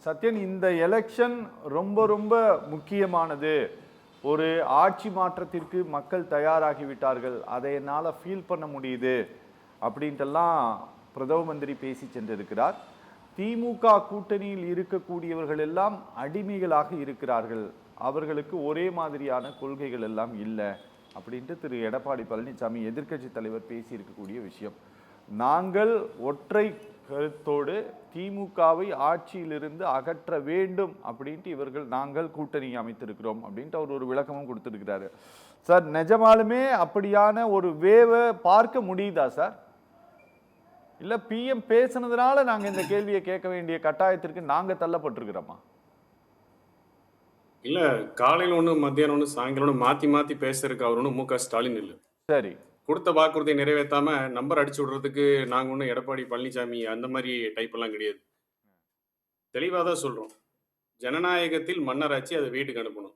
சத்யன், இந்த எலெக்ஷன் ரொம்ப ரொம்ப முக்கியமானது. ஒரு ஆட்சி மாற்றத்திற்கு மக்கள் தயாராகி விட்டார்கள், அதை என்னால் ஃபீல் பண்ண முடியுது அப்படின்ட்டெல்லாம் பிரதம மந்திரி பேசி சென்றிருக்கிறார். திமுக கூட்டணியில் இருக்கக்கூடியவர்கள் எல்லாம் அடிமைகளாக இருக்கிறார்கள், அவர்களுக்கு ஒரே மாதிரியான கொள்கைகள் எல்லாம் இல்லை அப்படின்ட்டு திரு எடப்பாடி பழனிசாமி எதிர்க்கட்சி தலைவர் பேசி இருக்கக்கூடிய விஷயம். நாங்கள் ஒற்றை கருத்தோடு திமுகவை ஆட்சியிலிருந்து அகற்ற வேண்டும் அப்படின்ட்டு நாங்கள் கூட்டணி அமைத்திருக்கிறோம் அப்படின்ட்டு அவர் ஒரு விளக்கமும் கொடுத்திருக்கிறாரு. சார், நிஜமாலுமே அப்படியான ஒரு வேவை பார்க்க முடியுதா சார்? இல்ல பிஎம் பேசுனதுனால நாங்க இந்த கேள்வியை கேட்க வேண்டிய கட்டாயத்திற்கு நாங்க தள்ளப்பட்டிருக்கிறோமா? இல்ல, காலையில ஒண்ணு, மத்தியானம் ஒண்ணு, சாயங்காலம் ஒண்ணு மாத்தி மாத்தி பேசுறதுக்கு அவர் ஒன்றும் மு.க. ஸ்டாலின் இல்ல. சரி. கொடுத்த வாக்குறுதியை நிறைவேற்றாம நம்பர் அடிச்சு விடுறதுக்கு நாங்க ஒன்றும் எடப்பாடி பழனிசாமி அந்த மாதிரி டைப் எல்லாம் கிடையாது. தெளிவாக தான் சொல்றோம். ஜனநாயகத்தில் மன்னராட்சி அதை வீட்டுக்கு அனுப்பணும்.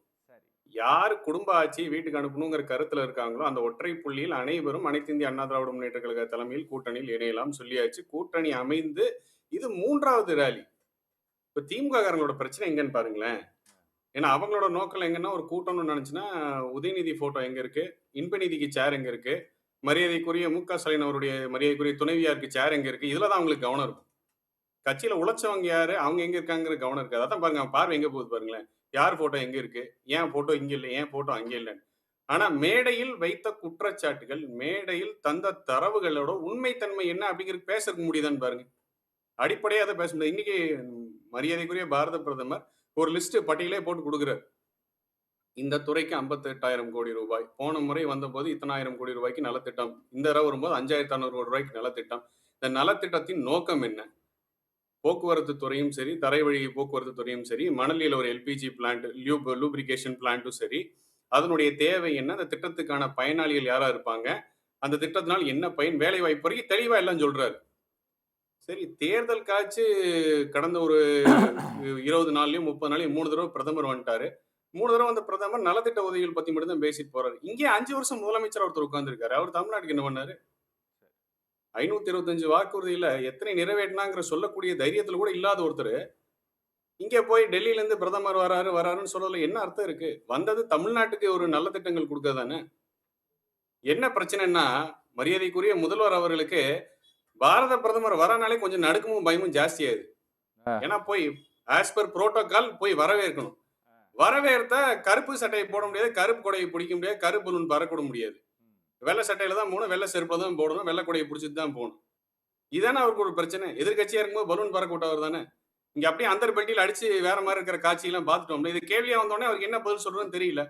யார் குடும்ப ஆட்சியை வீட்டுக்கு அனுப்பணுங்கிற கருத்துல இருக்காங்களோ அந்த ஒற்றை புள்ளியில் அனைவரும் அனைத்து இந்திய அண்ணா திராவிட முன்னேற்ற கழக தலைமையில் கூட்டணியில் இணையலாம் சொல்லியாச்சு. கூட்டணி அமைந்து இது 3வது ரேலி. இப்ப திமுக காரங்களோட பிரச்சனை எங்கன்னு பாருங்களேன். ஏன்னா அவங்களோட நோக்கம் எங்கன்னா, ஒரு கூட்டம்னு நினைச்சுன்னா உதயநிதி போட்டோ எங்க இருக்கு, இன்பநிதிக்கு சேர் எங்க இருக்கு, மரியாதைக்குரிய மு.க. ஸ்டாலின் அவருடைய மரியாதைக்குரிய துணைவியாருக்கு சேர் எங்க இருக்கு, இதுலதான் அவங்களுக்கு கவனம் இருக்கும். கட்சியில உழைச்சவங்க யாரு, அவங்க எங்க இருக்காங்கிற கவனம் இருக்காது. அதான் பாருங்க, பார்வை எங்க போகுது பாருங்களேன். யார் போட்டோ எங்க இருக்கு, ஏன் போட்டோ இங்க இல்லை, ஏன் போட்டோ அங்கே இல்லைன்னு. ஆனா மேடையில் வைத்த குற்றச்சாட்டுகள், மேடையில் தந்த தரவுகளோட உண்மைத்தன்மை என்ன அப்படிங்கிறது பேச முடியுதான்னு பாருங்க. அடிப்படையா அதை பேச முடியாது. இன்னைக்கு மரியாதைக்குரிய பாரத பிரதமர் ஒரு லிஸ்ட் பட்டியலே போட்டு கொடுக்குறாரு. இந்த துறைக்கு 58,000 கோடி ரூபாய், போன முறை வந்தபோது இத்தனாயிரம் கோடி ரூபாய்க்கு நலத்திட்டம், இந்த தடவை வரும்போது 5,600 கோடி ரூபாய்க்கு நலத்திட்டம். இந்த நலத்திட்டத்தின் நோக்கம் என்ன? போக்குவரத்து துறையும் சரி, தரை வழி போக்குவரத்து துறையும் சரி, மணலியில் ஒரு எல்பிஜி பிளான்ட், லூப்ரிகேஷன் பிளான்ட்டும் சரி, அதனுடைய தேவை என்ன, அந்த திட்டத்துக்கான பயனாளிகள் யாரா இருப்பாங்க, அந்த திட்டத்தினால் என்ன பயன், வேலை வாய்ப்பு வரைக்கும் தெளிவா எல்லாம் சொல்றாரு. சரி, தேர்தல் காட்சி கடந்த ஒரு 20 நாள்லயும் 30 நாளையும் 3 தடவை பிரதமர் வந்துட்டாரு. 3 தடவை அந்த பிரதமர் நலத்திட்ட உதவிகள் பத்தி மட்டும் தான் பேசிட்டு போறாரு. இங்கே 5 வருஷம் முதலமைச்சர் ஒருத்தர் உட்கார்ந்துருக்காரு. அவர் தமிழ்நாட்டுக்கு என்ன பண்ணாரு? 525 வாக்குறுதியில எத்தனை நிறைவேற்றினாங்கிற சொல்லக்கூடிய தைரியத்துல கூட இல்லாத ஒருத்தர் இங்க போய் டெல்லியில இருந்து பிரதமர் வராருன்னு சொல்றதுல என்ன அர்த்தம் இருக்கு? வந்தது தமிழ்நாட்டுக்கு ஒரு நல்ல திட்டங்கள் கொடுக்கதானே. என்ன பிரச்சனைன்னா, மரியாதைக்குரிய முதல்வர் அவர்களுக்கு பாரத பிரதமர் வரனாலே கொஞ்சம் நடுக்கமும் பயமும் ஜாஸ்தியாகுது. ஏன்னா போய் ஆஸ் பர் புரோட்டோகால் போய் வரவேற்கணும். வரவேற்ற கருப்பு சட்டையை போட முடியாது, கருப்பு கொடையை பிடிக்க முடியாது, கருப்பு பலூன் பறக்கூட முடியாது. வெள்ளை சட்டையில தான் போகணும், வெள்ளை செருப்புல தான் போடணும், வெள்ளை கொடையை பிடிச்சிட்டு தான் போகணும். இதானே அவருக்கு ஒரு பிரச்சனை. எதிர்கட்சியா இருக்கும்போது பலூன் பறக்க விட்டவர் தானே. இங்க அப்படியே அந்தர் பெட்டியில் அடிச்சு வேற மாதிரி இருக்கிற காட்சியெல்லாம் பார்த்துட்டோம். இது கேள்வியா வந்தோடனே அவருக்கு என்ன பதில் சொல்றதுன்னு தெரியல.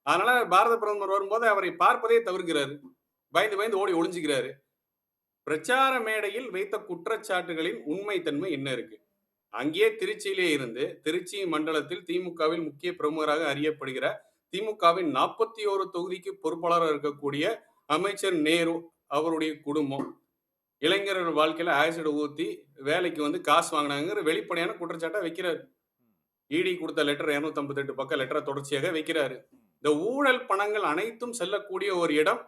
அதனால பாரத பிரதமர் வரும்போது அவரை பார்ப்பதே தவிர்க்கிறாரு. பயந்து பயந்து ஓடி ஒளிஞ்சுக்கிறாரு. பிரச்சார மேடையில் வைத்த குற்றச்சாட்டுகளின் உண்மைத்தன்மை என்ன இருக்கு? அங்கேயே திருச்சியிலே இருந்து, திருச்சி மண்டலத்தில் திமுகவில் முக்கிய பிரமுகராக அறியப்படுகிற, திமுகவின் 41 தொகுதிக்கு பொறுப்பாளராக இருக்கக்கூடிய அமைச்சர் நேரு அவருடைய குடும்பம் இளைஞர்கள் வாழ்க்கையில ஆசிட் ஊத்தி வேலைக்கு வந்து காசு வாங்கினாங்கிற வெளிப்படையான குற்றச்சாட்டை வைக்கிறாரு. இடி கொடுத்த லெட்டர் 258 பக்கம் லெட்டரை தொடர்ச்சியாக வைக்கிறாரு. இந்த ஊழல் பணங்கள் அனைத்தும் செல்லக்கூடிய ஒரு இடம்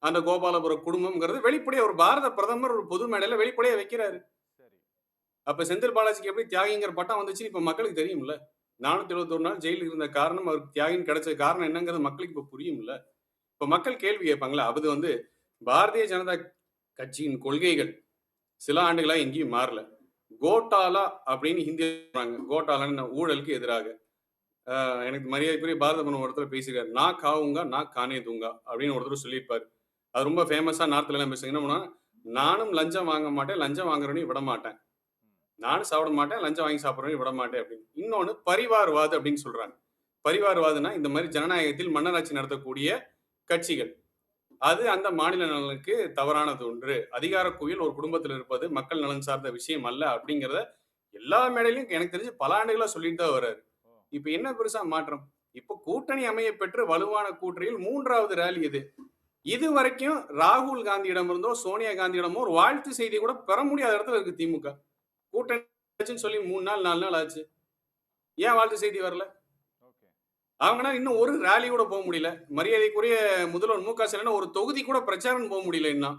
அந்த கோபாலபுரம் குடும்பம்ங்கிறது வெளிப்படையா ஒரு பாரத பிரதமர் ஒரு பொது மேடையில வெளிப்படையா வைக்கிறாரு. அப்ப செந்தில் பாலாஜிக்கு எப்படி தியாகிங்கிற பட்டம் வந்துச்சு இப்ப மக்களுக்கு தெரியும்ல. 471 நாள் ஜெயிலுக்கு இருந்த காரணம், அவருக்கு தியாகின்னு கிடைச்ச காரணம் என்னங்கிறது மக்களுக்கு இப்ப புரியும்ல. இப்ப மக்கள் கேள்வி கேட்பாங்களா? அது வந்து பாரதிய ஜனதா கட்சியின் கொள்கைகள் சில ஆண்டுகளா எங்கேயும் மாறல. கோட்டாலா அப்படின்னு ஹிந்தி சொல்றாங்க. கோட்டாலான்னு ஊழலுக்கு எதிராக. எனக்கு மரியாதைக்குரிய பாரத பிரதமர் ஒருத்தர் பேசியிருக்காரு. நான் காவுங்க, நான் கானே தூங்கா அப்படின்னு ஒருத்தர் சொல்லியிருப்பாரு. அது ரொம்ப ஃபேமஸா நார்த்ல எல்லாம் பேசுங்க. என்ன பண்ணுவா, நானும் லஞ்சம் வாங்க மாட்டேன், லஞ்சம் வாங்குறவனையும் விட மாட்டேன், நானும் சாப்பிட மாட்டேன், லஞ்சம் வாங்கி சாப்பிட்றவனையும் விட மாட்டேன் அப்படின்னு. இன்னொன்னு பரிவார்வாது அப்படின்னு சொல்றாங்க. பரிவார்வாதுன்னா இந்த மாதிரி ஜனநாயகத்தில் மன்னராட்சி நடத்தக்கூடிய கட்சிகள், அது அந்த மாநில நலனுக்கு தவறானது ஒன்று. அதிகார குவியல் ஒரு குடும்பத்தில் இருப்பது மக்கள் நலன் சார்ந்த விஷயம் அல்ல அப்படிங்கிறத எல்லா மேடையிலும் எனக்கு தெரிஞ்சு பல ஆண்டுகளா சொல்லிட்டு தான் வர்றாரு. இப்ப என்ன பெருசா மாற்றம்? இப்ப கூட்டணி அமைய பெற்று வலுவான கூட்டணியில் 3வது ரேலி இது. இது வரைக்கும் ராகுல் காந்தியிடம் இருந்தோ சோனியா காந்தியிடமோ ஒரு வாழ்த்து செய்தி கூட பெற முடியாத இடத்துல இருக்கு திமுக. கூட்டணி சொல்லி 3 நாள் 4 நாள் ஆச்சு. ஏன் வாழ்த்து செய்தி வரல? அவங்கனா இன்னும் ஒரு ரேலி கூட போக முடியல. மரியாதைக்குரிய முதல்வர் மு.க. ஸ்டாலின் ஒரு தொகுதி கூட பிரச்சாரம் போக முடியல இன்னும்.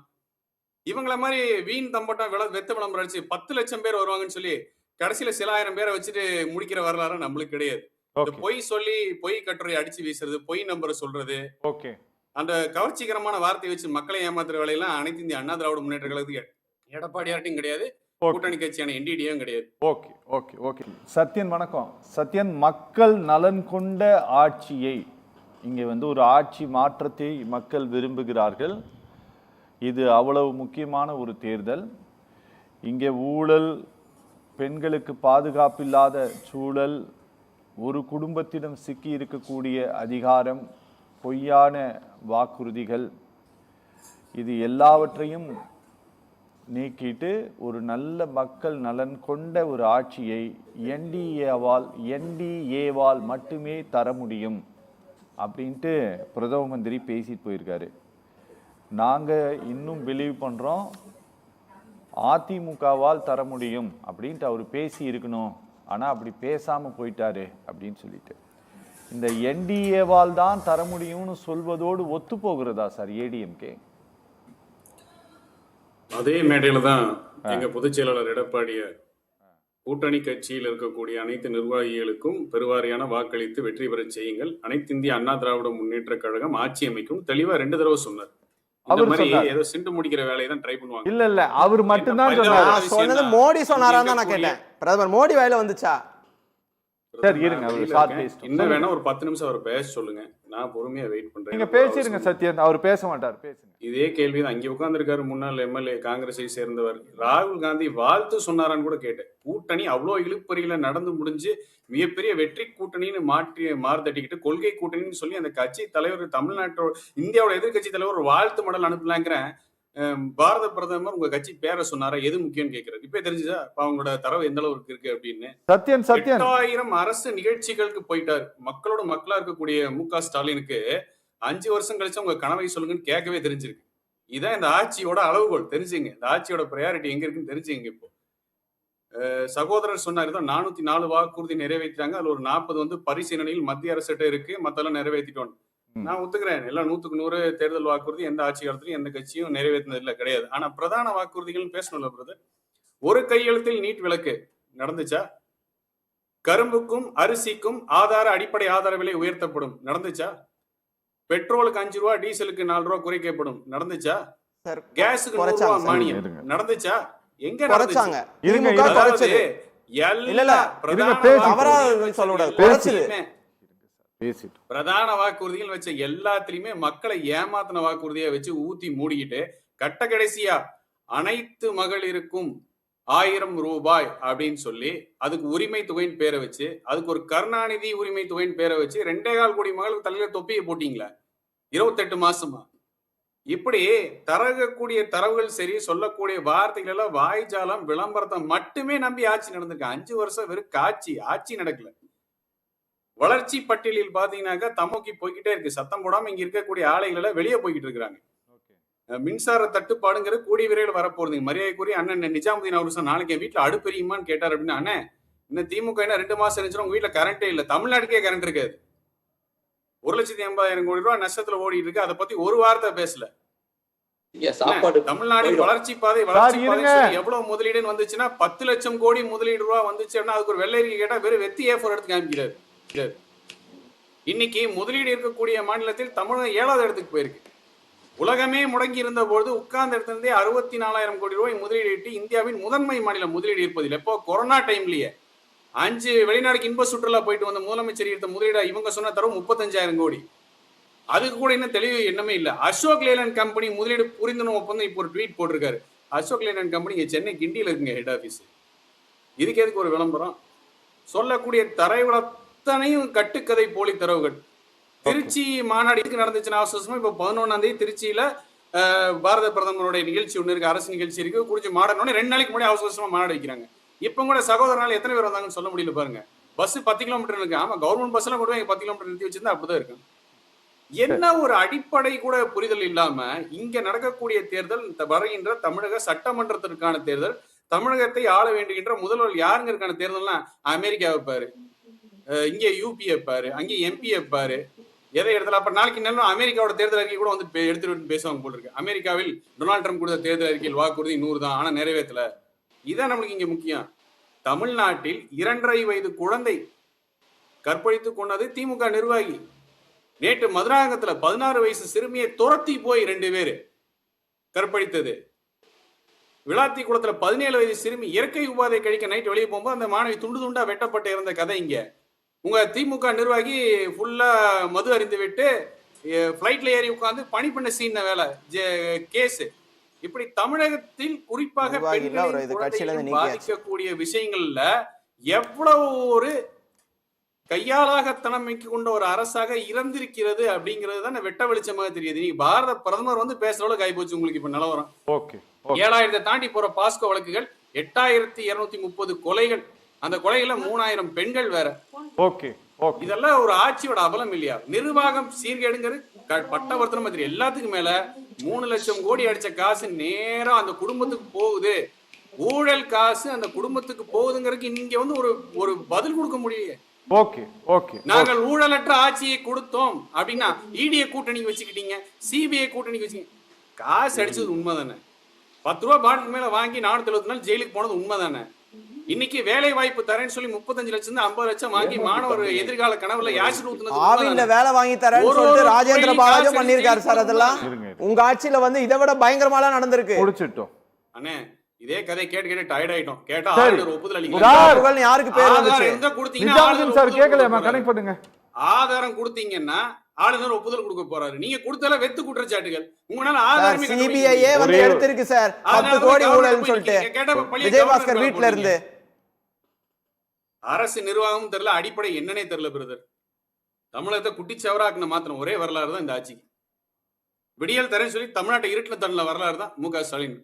இவங்கள மாதிரி வீண் தம்பட்டம் வெத்த விளம்பரம் அடிச்சு 10 லட்சம் பேர் வருவாங்கன்னு சொல்லி கடைசியில சில ஆயிரம் பேரை வச்சுட்டு முடிக்கிற வரலாறு நம்மளுக்கு கிடையாது. இந்த ஓகே. பொய் சொல்லி பொய் கட்டுரை அடிச்சு வீசுறது, பொய் நம்பரை சொல்றது, ஓகே. அந்த கவர்ச்சிகரமான வார்த்தையை வச்சு மக்களை ஏமாத்துற வேலையெல்லாம் அனைத்து இந்திய அண்ணா திராவிட முன்னேற்ற கழகத்துக்கு எடப்பாடியார்ட்டையும் கிடையாது, ஓகே. கூட்டணி கட்சியான என்டிடியும் கிடையாது. ஓகே. ஓகே. ஓகே. சத்யன் வணக்கம். சத்யன், மக்கள் நலன் கொண்ட ஆட்சியை, இங்கே ஒரு ஆட்சி மாற்றத்தை மக்கள் விரும்புகிறார்கள். இது அவ்வளவு முக்கியமான ஒரு தேர்தல். இங்கே ஊழல், பெண்களுக்கு பாதுகாப்பில்லாத சூழல், ஒரு குடும்பத்திடம் சிக்கி இருக்கக்கூடிய அதிகாரம், பொய்யான வாக்குறுதிகள், இது எல்லாவற்றையும் நீக்கிட்டு ஒரு நல்ல மக்கள் நலன் கொண்ட ஒரு ஆட்சியை என்டிஏவால் மட்டுமே தர முடியும் அப்படின்ட்டு பிரதம மந்திரி பேசிட்டு போயிருக்காரு. நாங்கள் இன்னும் பிலீவ் பண்ணுறோம் அதிமுகவால் தர முடியும் அப்படின்ட்டு அவர் பேசி இருக்கணும், ஆனால் அப்படி பேசாமல் போயிட்டாரு அப்படின்னு சொல்லிட்டு. இந்த என்டிஏவால் தான் தர முடியும்னு சொல்வதோடு ஒத்து போகிறதா சார் ஏடிஎம்கே? அதே மேடையில தான் எங்க பொதுச் செயலாளர் எடப்பாடியார் கூட்டணி கட்சியில் இருக்கக்கூடிய அனைத்து நிர்வாகிகளுக்கும் பெருவாரியான வாக்களித்து வெற்றி பெற செய்யுங்கள், அனைத்து இந்திய அண்ணா திராவிட முன்னேற்ற கழகம் ஆட்சி அமைக்கும் தெளிவா 2 தடவை சொன்னார். இந்த மாதிரி ஏதோ சிண்டு முடிக்கிற வேலையை தான் ட்ரை பண்ணுவாங்க. இல்ல அவர் மட்டும்தான் சொன்னார். நான் சொன்னது மோடி சொன்னாரான்னு தான் நான் கேட்டேன். பிரதமர் மோடி வாயில வந்துச்சா? சரி இருங்க, அவர் ஷார்ட் பேஸ்ட். இன்னும் வேணா ஒரு 10 நிமிஷம் அவர் பேச சொல்லுங்க, நான் பொறுமையா வெயிட் பண்றேன். நீங்க பேசிருங்க சத்யன், அவர் பேச மாட்டார், பேசுங்க. இதே கேள்வி தான் அங்கே உட்கார்ந்துருக்காரு முன்னாள் எம்எல்ஏ காங்கிரஸை சேர்ந்தவர் ராகுல் காந்தி வாழ்த்து சொன்னாரான்னு கூட கேட்டேன். கூட்டணி அவ்வளோ இழுப்பறியில நடந்து முடிஞ்சு மிகப்பெரிய வெற்றி கூட்டணின்னு மாறுதட்டிக்கிட்டு கொள்கை கூட்டணின்னு சொல்லி அந்த கட்சி தலைவர் தமிழ்நாட்டோட இந்தியாவோட எதிர்கட்சி தலைவர் ஒரு வாழ்த்து மடல் அனுப்பலாங்கிறேன். பாரத பிரதமர் உங்க கட்சி பேரை சொன்னாரா, எது முக்கியம் கேட்கிறாரு. இப்ப தெரிஞ்சுதா அவங்களோட தரவு எந்த அளவுக்கு இருக்கு அப்படின்னு. சத்யன் 8000 அரசு நிகழ்ச்சிகளுக்கு போயிட்டாரு. மக்களோட மக்களா இருக்கக்கூடிய மு.க. ஸ்டாலினுக்கு 5 வருஷம் கழிச்சு உங்க கனவை சொல்லுங்கன்னு கேட்கவே தெரிஞ்சிருக்கு. இதான் இந்த ஆட்சியோட அளவுகோல். தெரிஞ்சுங்க, இந்த ஆட்சியோட ப்ரையாரிட்டி எங்க இருக்குன்னு தெரிஞ்சுங்க. இப்போ சகோதரர் சொன்னாரு தான் 404 வாக்குறுதி நிறைவேற்றிட்டாங்க, அதுல ஒரு 40 பரிசீலனையில் மத்திய அரசிட்ட இருக்கு, மத்தெல்லாம் நிறைவேற்றிட்டோம். நான் ஒத்துக்கிறேன், எல்லாம் 100க்கு 100 தேர்தல் வாக்குறுதி எந்த ஆட்சி காலத்திலும் எந்த கட்சியும் நிறைவேற்றினது இல்லை கிடையாது. ஆனா பிரதான வாக்குறுதிகள் பேசணும்ல பிரதர். ஒரு கையெழுத்தில் நீட் விலக்கு நடந்துச்சா? கரும்புக்கும் அரிசிக்கும் அடிப்படை ஆதார விலை உயர்த்தப்படும் நடந்துச்சா? பெட்ரோலுக்கு 5 ரூபா, டீசலுக்கு 4 ரூபா குறைக்கப்படும் நடந்துச்சா? கேஸுக்கு 100 ரூபா மானியம் நடந்துச்சா? எங்க நடந்துச்சாங்க? பிரதான வாக்குறுதிகள் வச்ச எல்லாத்திலுமே மக்களை ஏமாத்தின வாக்குறுதியை வச்சு ஊத்தி மூடிக்கிட்டு கட்ட கடைசியா அனைத்து மகளிருக்கும் 1000 ரூபாய் அப்படின்னு சொல்லி அதுக்கு உரிமை தொகையின் பேரை வச்சு, அதுக்கு ஒரு கருணாநிதி உரிமை தொகையின் பேரை வச்சு 2.25 கோடி மகளுக்கு தலையில தொப்பியை போட்டீங்களா 28 மாசமா? இப்படி தரக்கூடிய தரவுகள் சரி, சொல்லக்கூடிய வார்த்தைகள் எல்லாம் வாய்ஜாலம் விளம்பரத்தை மட்டுமே நம்பி ஆட்சி நடந்திருக்கு. 5 வருஷம் வெறும் ஆட்சி நடக்கல. வளர்ச்சி பட்டியலில் பாத்தீங்கன்னாக்கா தமோக்கி போய்கிட்டே இருக்கு. சத்தம் போடாம இங்க இருக்கக்கூடிய ஆலைகள் எல்லாம் வெளியே போய்கிட்டு இருக்கிறாங்க. மின்சார தட்டுப்பாடுங்கிறது கூடிய விரைவில் வரப்போகுது. மரியாதைக்குரிய அண்ணன் நிஜாமுதீன் அவர் நாளைக்கு என் வீட்டுல அடுப்பெரியுமான்னு கேட்டார் அப்படின்னா, அண்ணே இன்னும் திமுக 2 மாசம் இருந்துச்சுன்னா உங்க வீட்டுல கரண்டே இல்ல, தமிழ்நாட்டுக்கே கரண்ட் இருக்காது. 1,80,000 கோடி ரூபாய் நஷ்டத்துல ஓடிட்டு இருக்கு. அதை பத்தி ஒரு வார்த்தை பேசல. தமிழ்நாடு வளர்ச்சி பாதை எவ்வளவு முதலீடுன்னு வந்துச்சுன்னா 10 லட்சம் கோடி முதலீடு ரூபா வந்துச்சுன்னா அதுக்கு ஒரு வெள்ளை கேட்டா வெறும் வெத்தி ஏஃபோர் எடுத்து காமிக்கிறாரு. இன்னைக்கு முதலீடு இருக்கக்கூடிய மாநிலத்தில் தமிழகம் 7வது இடத்துக்கு போயிருக்கு. உலகமே முடங்கி இருந்த போது உட்கார்ந்த இடத்திலிருந்தே 64,000 கோடி ரூபாய் முதலீடு ஈட்டி இந்தியாவின் முதன்மை மாநிலம் முதலீடு இருப்பதில். எப்போ கொரோனா டைம்லயே 5 வெளிநாடுக்கு இன்ப சுற்றுலா போயிட்டு வந்த முதலமைச்சர் எடுத்த முதலீடு இவங்க சொன்ன தரவு 35,000 கோடி. அதுக்கு கூட இன்னும் தெளிவு எண்ணமே இல்லை. அசோக் லேலண்ட் கம்பெனி முதலீடு புரிந்துணர்வு ஒப்பந்தம் இப்போ ஒரு ட்வீட் போட்டிருக்காரு. அசோக் லேலண்ட் கம்பெனி இங்க சென்னை கிண்டியில் இருக்குங்க ஹெட் ஆபீஸ். இதுக்கு எதுக்கு ஒரு விளம்பரம்? சொல்லக்கூடிய தரைவிட அத்தனையும் கட்டுக்கதை போலி தரவுகள். திருச்சி மாநாடு எதுக்கு நடந்துச்சுன்னா அவசரமா இப்போ 11ஆம் தேதி திருச்சியில பாரத பிரதமருடைய நிகழ்ச்சி ஒண்ணு இருக்கு, அரசு நிகழ்ச்சி இருக்கு. குறிச்சி மாநாடு 2 நாளைக்கு முன்னாடி அவசரமா மாநாடு வைக்கிறாங்க. இப்ப கூட சகோதரனால எத்தனை பேர் வந்தாங்கன்னு சொல்ல முடியல பாருங்க. பஸ் 10 கிலோமீட்டர் இருக்கு. ஆமா, கவர்மெண்ட் பஸ் எல்லாம் கூட 10 கிலோமீட்டர் நிறுத்தி வச்சிருந்தா அப்படிதான் இருக்கும். என்ன ஒரு அடிப்படை கூட புரிதல் இல்லாம இங்க நடக்கக்கூடிய தேர்தல், வருகின்ற தமிழக சட்டமன்றத்திற்கான தேர்தல், தமிழகத்தை ஆள வேண்டுகின்ற முதல்வர் யாருங்க இருக்கான தேர்தல்னா அமெரிக்கா வைப்பாரு, இங்க யூபி வைப்பாரு, அங்கே எம்பி வைப்பாரு, எதை எடுத்துல. அப்ப நாளைக்கு நேரம் அமெரிக்காவோட தேர்தல் அறிக்கை கூட வந்து எடுத்துட்டு பேசுவாங்க போல இருக்கு. அமெரிக்காவில் டொனால்ட் ட்ரம்ப் கொடுத்த தேர்தல் அறிக்கையில் வாக்குறுதி 100 தான், ஆனா நிறைவேற்றல. இதான் நம்மளுக்கு இங்க முக்கியம். தமிழ்நாட்டில் 2.5 வயது குழந்தை கற்பழித்து கொண்டது திமுக நிர்வாகி. நேற்று மதுராந்தகத்துல 16 வயசு சிறுமியை துரத்தி போய் 2 பேரு கற்பழித்தது. விளாத்தி குளத்துல 17 வயது சிறுமி இயற்கை உபாதை கழிக்க நைட் வெளியே போகும்போது அந்த மாணவி துண்டு துண்டா வெட்டப்பட்டு இருந்த கதை இங்க. உங்க திமுக நிர்வாகி ஃபுல்லா மது அறிந்து விட்டு பிளைட்ல ஏறி உட்கார்ந்து பணி பண்ண சீன வேலை கேஸ். இப்படி தமிழகத்தில் குறிப்பாக பாதிக்கக்கூடிய விஷயங்கள்ல எவ்வளவு ஒரு கையாளாகத்தனம் கொண்ட ஒரு அரசாக இறந்திருக்கிறது அப்படிங்கிறது தான் வெட்ட வெளிச்சமாக தெரியுது. நீங்க பாரத பிரதமர் வந்து பேசுற அளவுக்கு ஆயிப்போச்சு உங்களுக்கு இப்ப நிலவரம். 7,000 தாண்டி போற பாஸ்கோ வழக்குகள், 8,230 கொலைகள், அந்த கொலைகள்ல 3,000 பெண்கள் வேற. இதெல்லாம் ஒரு ஆட்சியோட அபலம் இல்லையா? நிர்வாகம் சீர்கேடுங்கிறது பட்டவர்த்தனமா தெரியும். எல்லாத்துக்கும் மேல 3 லட்சம் கோடி அடிச்ச காசு நேரம் அந்த குடும்பத்துக்கு போகுது. ஊழல் காசு அந்த குடும்பத்துக்கு போகுதுங்கிறதுக்கு நீங்க வந்து ஒரு பதில் கொடுக்க முடியல. நாங்கள் ஊழலற்ற ஆட்சியை கொடுத்தோம் அப்படின்னா இடியை கூட்டணிக்கு வச்சுக்கிட்டீங்க, சிபிஐ கூட்டணிக்கு வச்சுக்கிட்டீங்க. காசு அடிச்சது உண்மைதானே? 10 ரூபாய் பாட்டுக்கு மேல வாங்கி 470 நாள் ஜெயிலுக்கு போனது உண்மைதானே? இன்னைக்கு வேலை வாய்ப்பு தரேன்னு சொல்லி 35 லட்சம் 50 லட்சம் வாங்கி மாணவர் எதிர்கால கனவுல யாசிர் ஊத்துனது வேலை வாங்கி தரேன்னு சொல்லிட்டு ராஜேந்திர பாலாஜி பண்ணிருக்காரு சார். அதெல்லாம் உங்க ஆட்சியில வந்து இதை விட பயங்கரமா நடந்திருக்கு. அண்ணே இதே கதை கேட்டு டயர்ட் ஆயிட்டோம். கேட்டா ஆளுநர் ஒப்புதல் அளிங்க. யாருக்கு பேர் வந்துச்சு? ஆதாரம் கொடுத்தீங்கன்னா ஆளுநர் ஒப்புதல் கொடுக்க போறாரு. நீங்க கொடுத்தல வெத்து குற்றச்சாட்டுகள் உங்களால ஆதாரமே சிபிஐயே வந்து எடுத்திருக்கு சார் 10 கோடி ஊழல்னு சொல்லிட்டு விஜயபாஸ்கர் வீட்ல இருந்து. அரசு நிர்வாகமும் தெரியல, அடிப்படை என்னன்னே தெரியல பிரதர். தமிழகத்தை குட்டிச்சவராக்குன மாத்திரம் ஒரே வரலாறு தான் இந்த ஆட்சிக்கு. விடியல் தரேன்னு சொல்லி தமிழ்நாட்டை இருட்டுல தள்ள வரலாறு தான் மு க ஸ்டாலின்.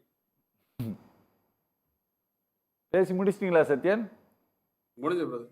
பேசி முடிச்சிட்டீங்களா சத்யன்? முடிஞ்சு பிரதர்.